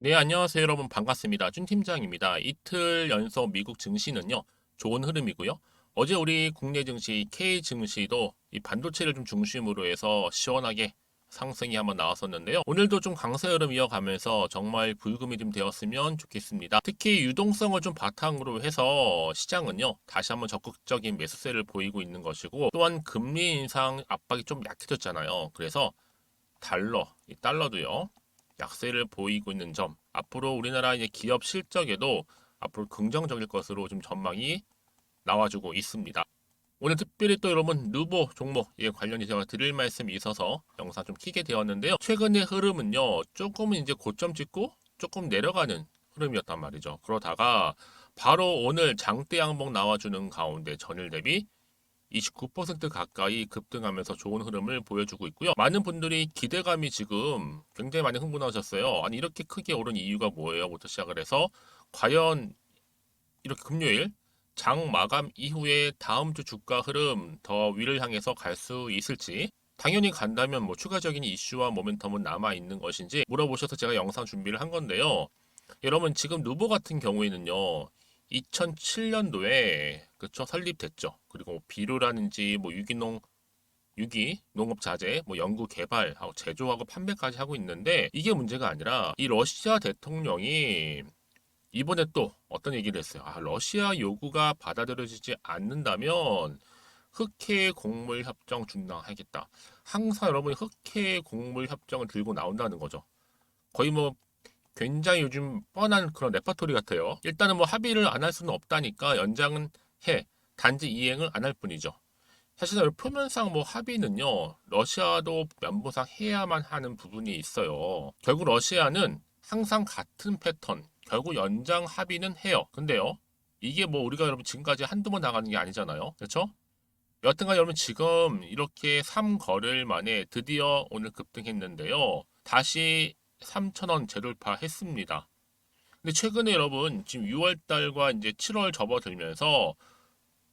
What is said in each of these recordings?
네, 안녕하세요, 여러분. 반갑습니다. 준 팀장입니다. 이틀 연속 미국 증시는요, 좋은 흐름이고요. 어제 우리 국내 증시, K 증시도 이 반도체를 좀 중심으로 해서 시원하게 상승이 한번 나왔었는데요. 오늘도 좀 강세 흐름 이어가면서 정말 불금이 좀 되었으면 좋겠습니다. 특히 유동성을 좀 바탕으로 해서 시장은요, 다시 한번 적극적인 매수세를 보이고 있는 것이고, 또한 금리 인상 압박이 좀 약해졌잖아요. 그래서 이 달러도요. 약세를 보이고 있는 점. 앞으로 우리나라 이제 기업 실적에도 앞으로 긍정적일 것으로 좀 전망이 나와주고 있습니다. 오늘 특별히 또 여러분 누보 종목에 관련해서 제가 드릴 말씀이 있어서 영상 좀 키게 되었는데요. 최근의 흐름은요. 조금은 이제 고점 찍고 조금 내려가는 흐름이었단 말이죠. 그러다가 바로 오늘 장대 양봉 나와주는 가운데 전일 대비 29% 가까이 급등하면서 좋은 흐름을 보여주고 있고요. 많은 분들이 기대감이 지금 굉장히 많이 흥분하셨어요. 아니 이렇게 크게 오른 이유가 뭐예요? 부터 시작을 해서 과연 이렇게 금요일 장 마감 이후에 다음 주 주가 흐름 더 위를 향해서 갈 수 있을지 당연히 간다면 뭐 추가적인 이슈와 모멘텀은 남아 있는 것인지 물어보셔서 제가 영상 준비를 한 건데요. 여러분 지금 누보 같은 경우에는요. 2007년도에 그쵸 설립됐죠. 그리고 뭐 비료라든지 뭐 유기 농업 자재 뭐 연구 개발하고 제조하고 판매까지 하고 있는데 이게 문제가 아니라 이 러시아 대통령이 이번에 또 어떤 얘기를 했어요. 아, 러시아 요구가 받아들여지지 않는다면 흑해 곡물 협정 중단하겠다. 항상 여러분이 흑해 곡물 협정을 들고 나온다는 거죠. 거의 뭐 굉장히 요즘 뻔한 그런 레퍼토리 같아요. 일단은 뭐 합의를 안 할 수는 없다니까 연장은 해. 단지 이행을 안 할 뿐이죠. 사실 표면상 뭐 합의는요, 러시아도 면보상 해야만 하는 부분이 있어요. 결국 러시아는 항상 같은 패턴, 결국 연장 합의는 해요. 근데요, 이게 뭐 우리가 여러분 지금까지 한두 번 나가는 게 아니잖아요. 그렇죠? 여하튼간 여러분 지금 이렇게 3거래일 만에 드디어 오늘 급등했는데요. 다시 3,000원 재돌파했습니다. 근데 최근에 여러분 지금 6월 달과 이제 7월 접어들면서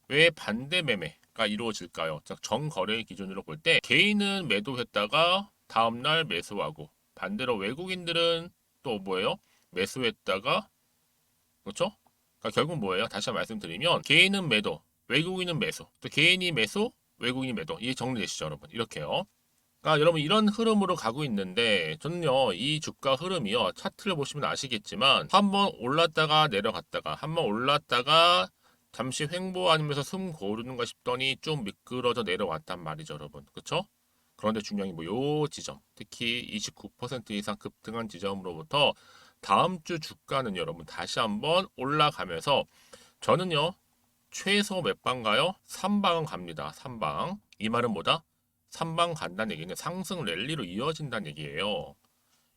왜 반대 매매가 이루어질까요? 자, 정거래 기준으로 볼 때 개인은 매도했다가 다음날 매수하고 반대로 외국인들은 또 뭐예요? 매수했다가 그렇죠? 그러니까 결국 뭐예요? 다시 한번 말씀드리면 개인은 매도, 외국인은 매수, 또 개인이 매수, 외국인이 매도 이게 정리되시죠, 여러분? 이렇게요. 그러니까 여러분 이런 흐름으로 가고 있는데 저는요 이 주가 흐름이요 차트를 보시면 아시겠지만 한번 올랐다가 내려갔다가 한번 올랐다가 잠시 횡보하면서 숨 고르는가 싶더니 좀 미끄러져 내려왔단 말이죠, 여러분. 그렇죠? 그런데 중요한 게 뭐 요 지점, 특히 29% 이상 급등한 지점으로부터 다음 주 주가는 여러분 다시 한번 올라가면서 저는요 최소 몇 방 가요? 3방은 갑니다. 3방. 이 말은 뭐다? 3방 간다는 얘기는 상승 랠리로 이어진다는 얘기예요.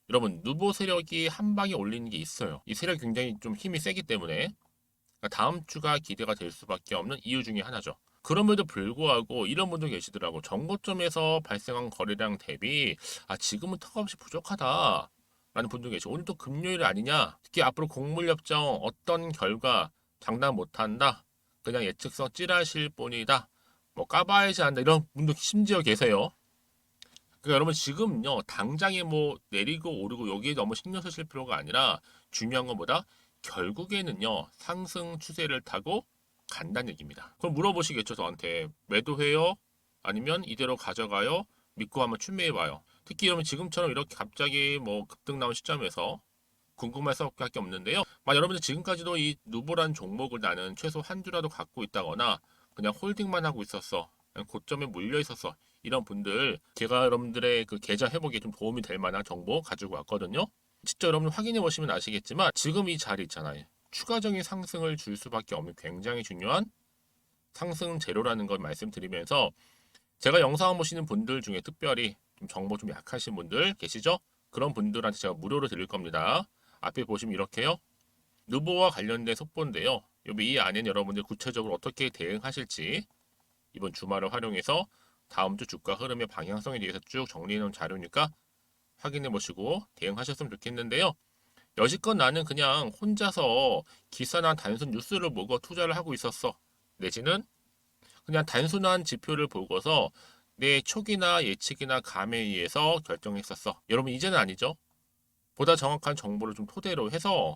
여러분, 누보 세력이 한 방에 올리는 게 있어요. 이 세력이 굉장히 좀 힘이 세기 때문에 그러니까 다음 주가 기대가 될 수밖에 없는 이유 중에 하나죠. 그럼에도 불구하고 이런 분도 계시더라고. 정고점에서 발생한 거래량 대비 지금은 턱없이 부족하다. 라는 분도 계시고 오늘 또 금요일 아니냐? 특히 앞으로 곡물협정 어떤 결과 장담 못한다. 그냥 예측성 찌라실 뿐이다. 뭐 까봐야지 한다. 이런 분도 심지어 계세요. 그러니까 여러분 지금요 당장에 뭐 내리고 오르고 여기에 너무 신경 쓰실 필요가 아니라 중요한 건 뭐다? 결국에는요 상승 추세를 타고 간다는 얘기입니다. 그럼 물어보시겠죠 저한테 매도해요? 아니면 이대로 가져가요? 믿고 한번 추매해봐요. 특히 여러분 지금처럼 이렇게 갑자기 뭐 급등 나온 시점에서 궁금할 수밖에 없는데요. 만약 여러분들 지금까지도 이 누보란 종목을 나는 최소 한 주라도 갖고 있다거나 그냥 홀딩만 하고 있었어. 그냥 고점에 물려 있었어. 이런 분들 제가 여러분들의 그 계좌 회복에 좀 도움이 될 만한 정보 가지고 왔거든요. 직접 여러분 확인해 보시면 아시겠지만 지금 이 자리 있잖아요. 추가적인 상승을 줄 수밖에 없는 굉장히 중요한 상승 재료라는 걸 말씀드리면서 제가 영상 보시는 분들 중에 특별히 좀 정보 좀 약하신 분들 계시죠? 그런 분들한테 제가 무료로 드릴 겁니다. 앞에 보시면 이렇게요. 누보와 관련된 속보인데요. 이 안에는 여러분들 구체적으로 어떻게 대응하실지 이번 주말을 활용해서 다음 주 주가 흐름의 방향성에 대해서 쭉 정리해 놓은 자료니까 확인해 보시고 대응하셨으면 좋겠는데요. 여지껏 나는 그냥 혼자서 기사나 단순 뉴스를 보고 투자를 하고 있었어. 내지는 그냥 단순한 지표를 보고서 내 촉이나 예측이나 감에 의해서 결정했었어. 여러분 이제는 아니죠. 보다 정확한 정보를 좀 토대로 해서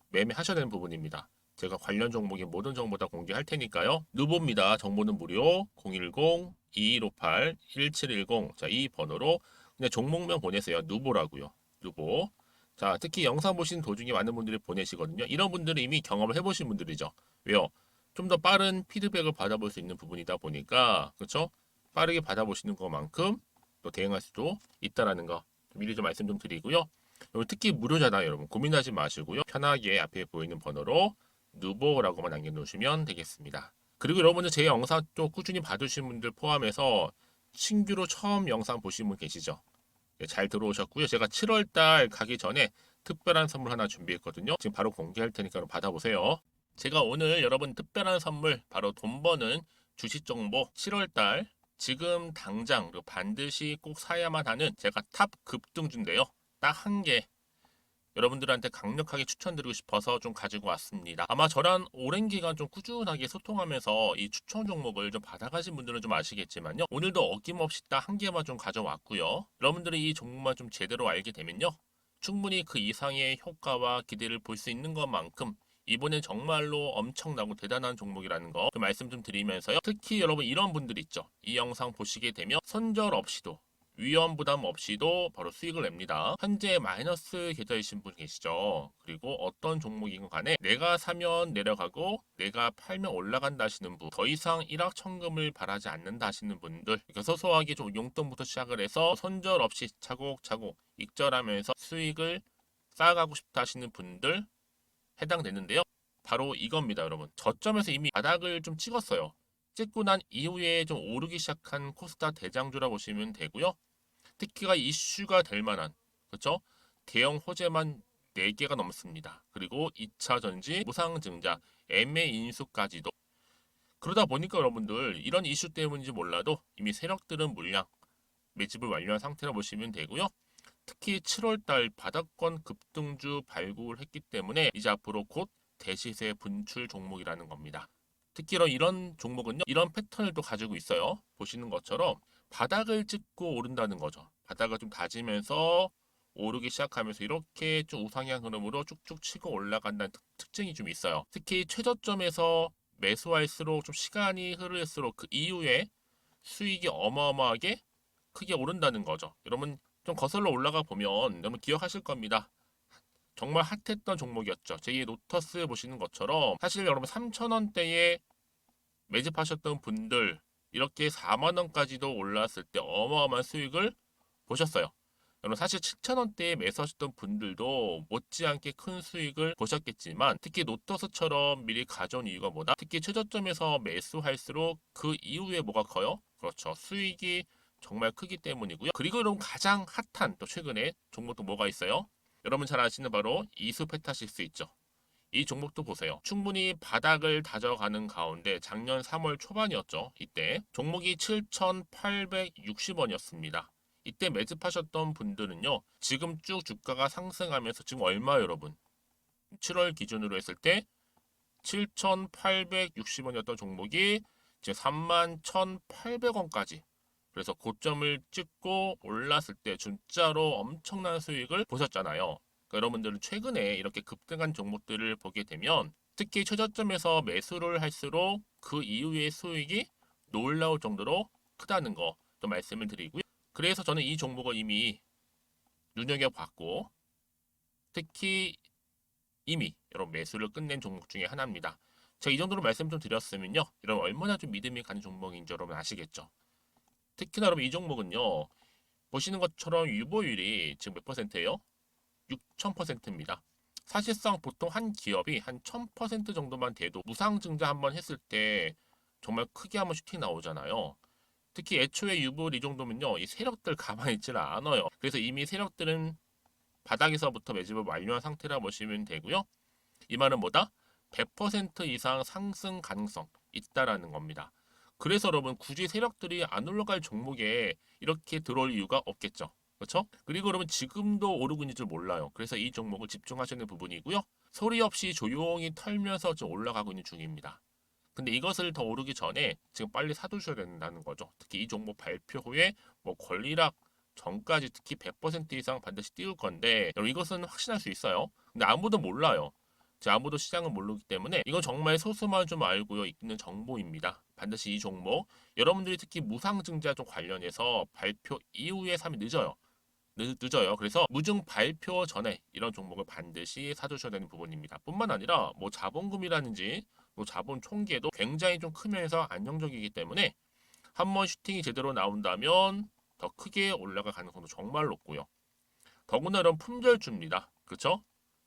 매매하셔야 되는 부분입니다. 제가 관련 종목의 모든 정보 다 공개할 테니까요. 누보입니다. 정보는 무료 010-2158-1710. 자, 이 번호로 그냥 종목명 보내세요. 누보라고요. 누보. 자, 특히 영상 보시는 도중에 많은 분들이 보내시거든요. 이런 분들은 이미 경험을 해보신 분들이죠. 왜요? 좀 더 빠른 피드백을 받아볼 수 있는 부분이다 보니까, 그렇죠? 빠르게 받아보시는 것만큼 또 대응할 수도 있다라는 거 미리 좀 말씀 좀 드리고요. 특히 무료잖아요, 여러분. 고민하지 마시고요. 편하게 앞에 보이는 번호로 누보라고만 남겨놓으시면 되겠습니다. 그리고 여러분들 제 영상 또 꾸준히 봐주신 분들 포함해서 신규로 처음 영상 보신 분 계시죠? 네, 잘 들어오셨고요. 제가 7월달 가기 전에 특별한 선물 하나 준비했거든요. 지금 바로 공개할 테니까 받아보세요. 제가 오늘 여러분 특별한 선물 바로 돈 버는 주식 정보 7월달 지금 당장 반드시 꼭 사야만 하는 제가 탑 급등주인데요. 딱 한 개 여러분들한테 강력하게 추천드리고 싶어서 좀 가지고 왔습니다. 아마 저랑 오랜 기간 좀 꾸준하게 소통하면서 이 추천 종목을 좀 받아가신 분들은 좀 아시겠지만요. 오늘도 어김없이 딱 한 개만 좀 가져왔고요. 여러분들이 이 종목만 좀 제대로 알게 되면요. 충분히 그 이상의 효과와 기대를 볼 수 있는 것만큼 이번엔 정말로 엄청나고 대단한 종목이라는 거 말씀 좀 드리면서요. 특히 여러분 이런 분들 있죠. 이 영상 보시게 되면 손절 없이도 위험 부담 없이도 바로 수익을 냅니다. 현재 마이너스 계좌이신 분 계시죠? 그리고 어떤 종목이건 간에 내가 사면 내려가고 내가 팔면 올라간다 하시는 분, 더 이상 일확천금을 바라지 않는다 하시는 분들, 그러니까 소소하게 좀 용돈부터 시작을 해서 손절 없이 차곡차곡 익절하면서 수익을 쌓아가고 싶다 하시는 분들 해당되는데요. 바로 이겁니다, 여러분. 저점에서 이미 바닥을 좀 찍었어요. 찍고 난 이후에 좀 오르기 시작한 코스닥 대장주라 보시면 되고요. 특히가 이슈가 될 만한, 그렇죠? 대형 호재만 4개가 넘습니다. 그리고 2차 전지, 무상증자, 애매 인수까지도. 그러다 보니까 여러분들 이런 이슈 때문인지 몰라도 이미 세력들은 물량 매집을 완료한 상태라 보시면 되고요. 특히 7월달 바닥권 급등주 발굴을 했기 때문에 이제 앞으로 곧 대시세 분출 종목이라는 겁니다. 특히 이런 종목은요, 이런 패턴을 또 가지고 있어요. 보시는 것처럼 바닥을 찍고 오른다는 거죠. 바닥을 좀 다지면서 오르기 시작하면서 이렇게 좀 우상향 흐름으로 쭉쭉 치고 올라간다는 특징이 좀 있어요. 특히 최저점에서 매수할수록 좀 시간이 흐를수록 그 이후에 수익이 어마어마하게 크게 오른다는 거죠. 여러분 좀 거슬러 올라가 보면 여러분 기억하실 겁니다. 정말 핫했던 종목이었죠. 제2의 노터스 보시는 것처럼 사실 여러분 3,000원대에 매집하셨던 분들 이렇게 4만 원까지도 올랐을 때 어마어마한 수익을 보셨어요. 여러분 사실 7,000원대에 매수하셨던 분들도 못지않게 큰 수익을 보셨겠지만 특히 노터스처럼 미리 가져온 이유가 뭐다? 특히 최저점에서 매수할수록 그 이후에 뭐가 커요? 그렇죠. 수익이 정말 크기 때문이고요. 그리고 여러분 가장 핫한 또 최근에 종목도 뭐가 있어요? 여러분 잘 아시는 바로 이수페타시스 있죠. 이 종목도 보세요. 충분히 바닥을 다져가는 가운데 작년 3월 초반이었죠. 이때 종목이 7,860원이었습니다. 이때 매집하셨던 분들은요. 지금 쭉 주가가 상승하면서 지금 얼마 여러분? 7월 기준으로 했을 때 7,860원이었던 종목이 이제 31,800원까지 그래서 고점을 찍고 올랐을 때 진짜로 엄청난 수익을 보셨잖아요. 그러니까 여러분들은 최근에 이렇게 급등한 종목들을 보게 되면 특히 최저점에서 매수를 할수록 그 이후의 수익이 놀라울 정도로 크다는 거 또 말씀을 드리고요. 그래서 저는 이 종목을 이미 눈여겨봤고 특히 이미 여러분 매수를 끝낸 종목 중에 하나입니다. 제가 이 정도로 말씀 좀 드렸으면요. 여러분 얼마나 좀 믿음이 가는 종목인지 여러분 아시겠죠? 특히나 여러분 이 종목은요. 보시는 것처럼 유보율이 지금 몇 퍼센트예요? 6,000%입니다. 사실상 보통 한 기업이 한 1,000% 정도만 돼도 무상증자 한번 했을 때 정말 크게 한번 슈팅 나오잖아요. 특히 애초에 유보율 이 정도면요. 이 세력들 가만히 있지는 않아요. 그래서 이미 세력들은 바닥에서부터 매집을 완료한 상태라 보시면 되고요. 이 말은 뭐다? 100% 이상 상승 가능성 있다라는 겁니다. 그래서 여러분 굳이 세력들이 안 올라갈 종목에 이렇게 들어올 이유가 없겠죠. 그렇죠? 그리고 여러분 지금도 오르고 있는 줄 몰라요. 그래서 이 종목을 집중하시는 부분이고요. 소리 없이 조용히 털면서 좀 올라가고 있는 중입니다. 근데 이것을 더 오르기 전에 지금 빨리 사두셔야 된다는 거죠. 특히 이 종목 발표 후에 뭐 권리락 전까지 특히 100% 이상 반드시 띄울 건데 여러분 이것은 확신할 수 있어요. 근데 아무도 몰라요. 아무도 시장을 모르기 때문에 이건 정말 소수만 좀 알고 있는 정보입니다. 반드시 이 종목 여러분들이 특히 무상증자 좀 관련해서 발표 이후에 사면 늦어요. 늦어요. 그래서 무증 발표 전에 이런 종목을 반드시 사두셔야 되는 부분입니다. 뿐만 아니라 뭐 자본금이라든지 뭐 자본 총계도 굉장히 좀 크면서 안정적이기 때문에 한번 슈팅이 제대로 나온다면 더 크게 올라갈 가능성도 정말 높고요. 더구나 이런 품절주입니다. 그렇죠?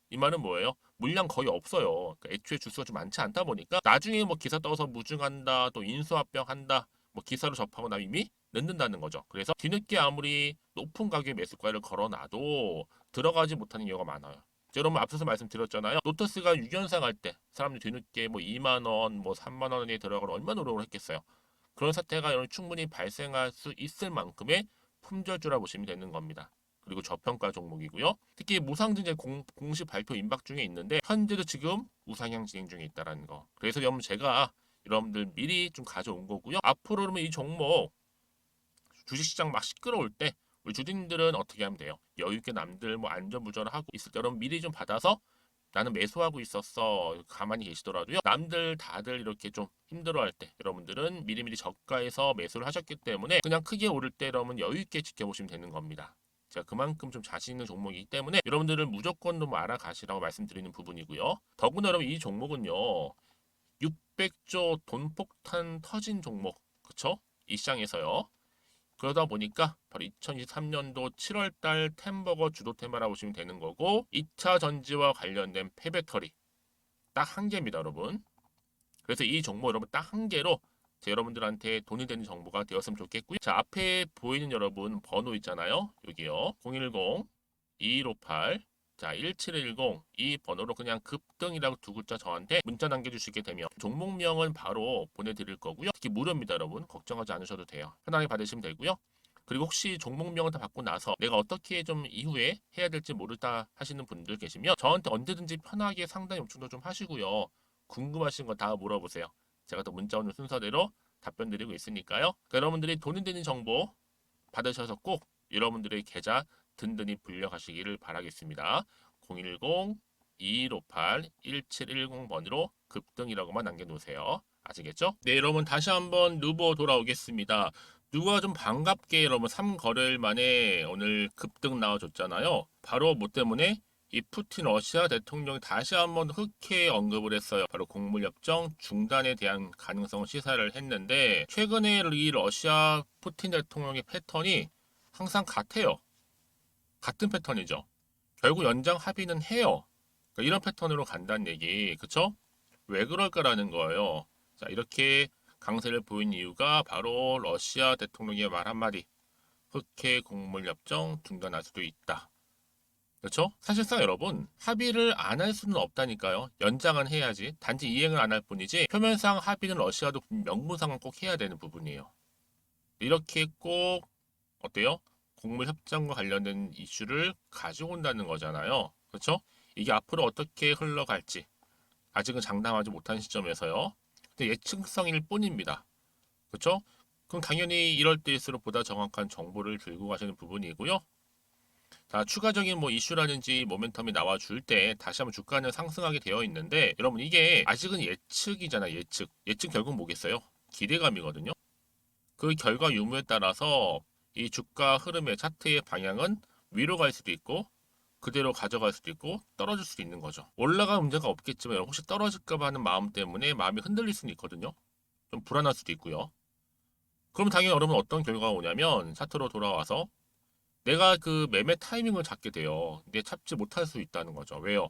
이 말은 뭐예요? 물량 거의 없어요. 그러니까 애초에 주수가 좀 많지 않다 보니까 나중에 뭐 기사 떠서 무증한다, 또 인수합병한다, 뭐 기사로 접하고 나면 이미 늦는다는 거죠. 그래서 뒤늦게 아무리 높은 가격의 매수가를 걸어놔도 들어가지 못하는 경우가 많아요. 여러분 앞서서 말씀드렸잖아요. 로터스가 6연상 할 때 사람들이 뒤늦게 뭐 2만 원, 뭐 3만 원에 들어가러 얼마나 노력을 했겠어요. 그런 사태가 여러분 충분히 발생할 수 있을 만큼의 품절주라 보시면 되는 겁니다. 그리고 저평가 종목이고요. 특히 무상증자 공식 발표 임박 중에 있는데 현재도 지금 우상향 진행 중에 있다는 거. 그래서 여러분 제가 여러분들 미리 좀 가져온 거고요. 앞으로 그러면 이 종목 주식시장 막 시끄러울 때 우리 주주님들은 어떻게 하면 돼요? 여유 있게 남들 뭐 안전부전하고 있을 때 여러분 미리 좀 받아서 나는 매수하고 있었어. 가만히 계시더라도요. 남들 다들 이렇게 좀 힘들어할 때 여러분들은 미리미리 저가에서 매수를 하셨기 때문에 그냥 크게 오를 때 여러분 여유 있게 지켜보시면 되는 겁니다. 제가 그만큼 좀 자신 있는 종목이기 때문에 여러분들은 무조건 좀 알아가시라고 말씀드리는 부분이고요. 더구나 여러분 이 종목은요. 600조 돈폭탄 터진 종목. 그쵸? 이 시장에서요. 그러다 보니까 바로 2023년도 7월달 템버거 주도 테마라고 보시면 되는 거고 2차 전지와 관련된 폐배터리 딱 한 개입니다, 여러분. 그래서 이 정보 여러분 딱 한 개로 여러분들한테 돈이 되는 정보가 되었으면 좋겠고요. 자, 앞에 보이는 여러분 번호 있잖아요. 여기요. 010-2158 자, 1710 이 번호로 그냥 급등이라고 두 글자 저한테 문자 남겨주시게 되면 종목명은 바로 보내드릴 거고요. 특히 무료입니다, 여러분. 걱정하지 않으셔도 돼요. 편하게 받으시면 되고요. 그리고 혹시 종목명을 다 받고 나서 내가 어떻게 좀 이후에 해야 될지 모르다 하시는 분들 계시면 저한테 언제든지 편하게 상담 요청도 좀 하시고요. 궁금하신 거 다 물어보세요. 제가 또 문자 오는 순서대로 답변 드리고 있으니까요. 그러니까 여러분들이 돈이 되는 정보 받으셔서 꼭 여러분들의 계좌 든든히 불려가시기를 바라겠습니다. 010-2158-1710번으로 급등이라고만 남겨놓으세요. 아시겠죠? 네, 여러분 다시 한번 누보 돌아오겠습니다. 누가 좀 반갑게 여러분 3거래일 만에 오늘 급등 나와줬잖아요. 바로 뭐 때문에 이 푸틴 러시아 대통령이 다시 한번 흑해 언급을 했어요. 바로 곡물협정 중단에 대한 가능성을 시사를 했는데 최근에 이 러시아 푸틴 대통령의 패턴이 항상 같아요. 같은 패턴이죠. 결국 연장 합의는 해요. 그러니까 이런 패턴으로 간다는 얘기, 그쵸? 왜 그럴까라는 거예요. 자, 이렇게 강세를 보인 이유가 바로 러시아 대통령의 말 한마디. 흑해 곡물협정 중단할 수도 있다. 그렇죠? 사실상 여러분 합의를 안 할 수는 없다니까요. 연장은 해야지. 단지 이행을 안 할 뿐이지 표면상 합의는 러시아도 명분상은 꼭 해야 되는 부분이에요. 이렇게 꼭 어때요? 곡물 협정과 관련된 이슈를 가지고 온다는 거잖아요. 그렇죠? 이게 앞으로 어떻게 흘러갈지 아직은 장담하지 못한 시점에서요. 근데 예측성일 뿐입니다. 그렇죠? 그럼 당연히 이럴 때일수록 보다 정확한 정보를 들고 가시는 부분이고요. 자, 추가적인 뭐 이슈라든지 모멘텀이 나와줄 때 다시 한번 주가는 상승하게 되어 있는데 여러분 이게 아직은 예측이잖아요. 예측. 예측 결국 뭐겠어요? 기대감이거든요. 그 결과 유무에 따라서 이 주가 흐름의 차트의 방향은 위로 갈 수도 있고 그대로 가져갈 수도 있고 떨어질 수도 있는 거죠. 올라가 문제가 없겠지만 혹시 떨어질까 봐 하는 마음 때문에 마음이 흔들릴 수는 있거든요. 좀 불안할 수도 있고요. 그럼 당연히 여러분 어떤 결과가 오냐면 차트로 돌아와서 내가 그 매매 타이밍을 잡게 돼요. 근데 잡지 못할 수 있다는 거죠. 왜요?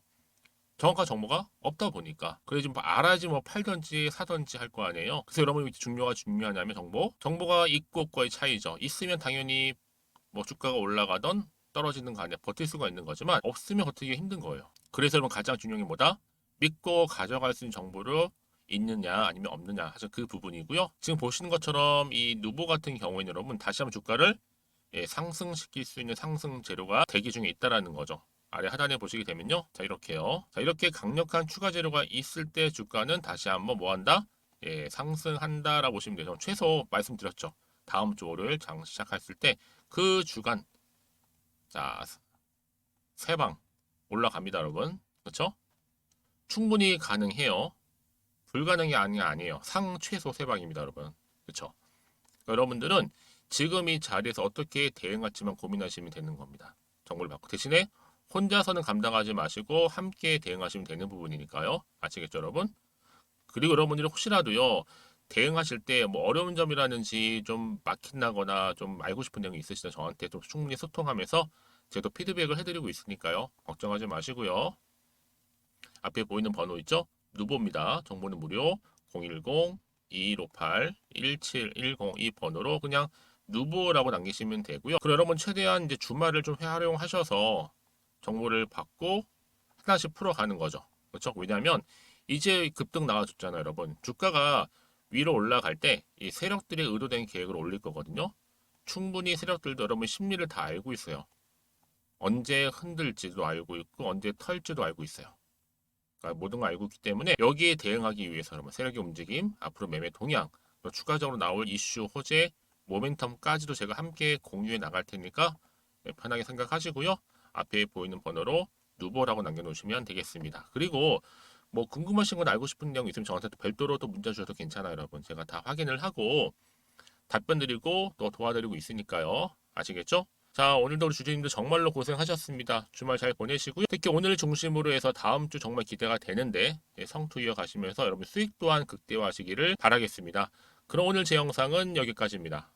정확한 정보가 없다 보니까. 그래서 좀 알아야지 뭐 팔던지 사던지 할 거 아니에요. 그래서 여러분 중요하냐면 정보. 정보가 있고 없고의 차이죠. 있으면 당연히 뭐 주가가 올라가던 떨어지는 거 아니야 버틸 수가 있는 거지만 없으면 버티기 힘든 거예요. 그래서 여러분 가장 중요한 게 뭐다? 믿고 가져갈 수 있는 정보를 있느냐 아니면 없느냐 사실 그 부분이고요. 지금 보시는 것처럼 이 누보 같은 경우에는 여러분 다시 한번 주가를 상승시킬 수 있는 상승 재료가 대기 중에 있다라는 거죠. 아래 하단에 보시게 되면요. 자, 이렇게요. 자, 이렇게 강력한 추가 재료가 있을 때 주가는 다시 한번 뭐 한다? 상승한다라고 보시면 돼요. 최소 말씀드렸죠. 다음 주 월요일 장 시작했을 때 그 주간 자 3방 올라갑니다, 여러분. 그렇죠? 충분히 가능해요. 불가능이 아니에요. 상 최소 3방입니다, 여러분. 그렇죠? 여러분들은 지금 이 자리에서 어떻게 대응할지만 고민하시면 되는 겁니다. 정보를 받고 대신에 혼자서는 감당하지 마시고 함께 대응하시면 되는 부분이니까요. 아시겠죠, 여러분? 그리고 여러분들이 혹시라도요 대응하실 때 뭐 어려운 점이라든지 좀 막힌다거나 좀 알고 싶은 내용이 있으시다 저한테 좀 충분히 소통하면서 제가 피드백을 해드리고 있으니까요. 걱정하지 마시고요. 앞에 보이는 번호 있죠? 누보입니다. 정보는 무료 010-2158-1710 이 번호로 그냥 누보라고 남기시면 되고요. 그리고 여러분 최대한 이제 주말을 좀 활용하셔서 정보를 받고 하나씩 풀어가는 거죠. 그렇죠? 왜냐하면 이제 급등 나와줬잖아요, 여러분. 주가가 위로 올라갈 때 이 세력들의 의도된 계획을 올릴 거거든요. 충분히 세력들도 여러분 심리를 다 알고 있어요. 언제 흔들지도 알고 있고 언제 털지도 알고 있어요. 그러니까 모든 걸 알고 있기 때문에 여기에 대응하기 위해서 여러분 세력의 움직임, 앞으로 매매 동향, 또 추가적으로 나올 이슈, 호재, 모멘텀까지도 제가 함께 공유해 나갈 테니까 편하게 생각하시고요. 앞에 보이는 번호로 누보라고 남겨놓으시면 되겠습니다. 그리고 뭐 궁금하신 건 알고 싶은 내용 있으면 저한테 또 별도로 또 문자 주셔도 괜찮아요, 여러분. 제가 다 확인을 하고 답변 드리고 또 도와드리고 있으니까요. 아시겠죠? 자, 오늘도 우리 주주님들 정말로 고생하셨습니다. 주말 잘 보내시고요. 특히 오늘 중심으로 해서 다음 주 정말 기대가 되는데 성투 이어가시면서 여러분 수익 또한 극대화하시기를 바라겠습니다. 그럼 오늘 제 영상은 여기까지입니다.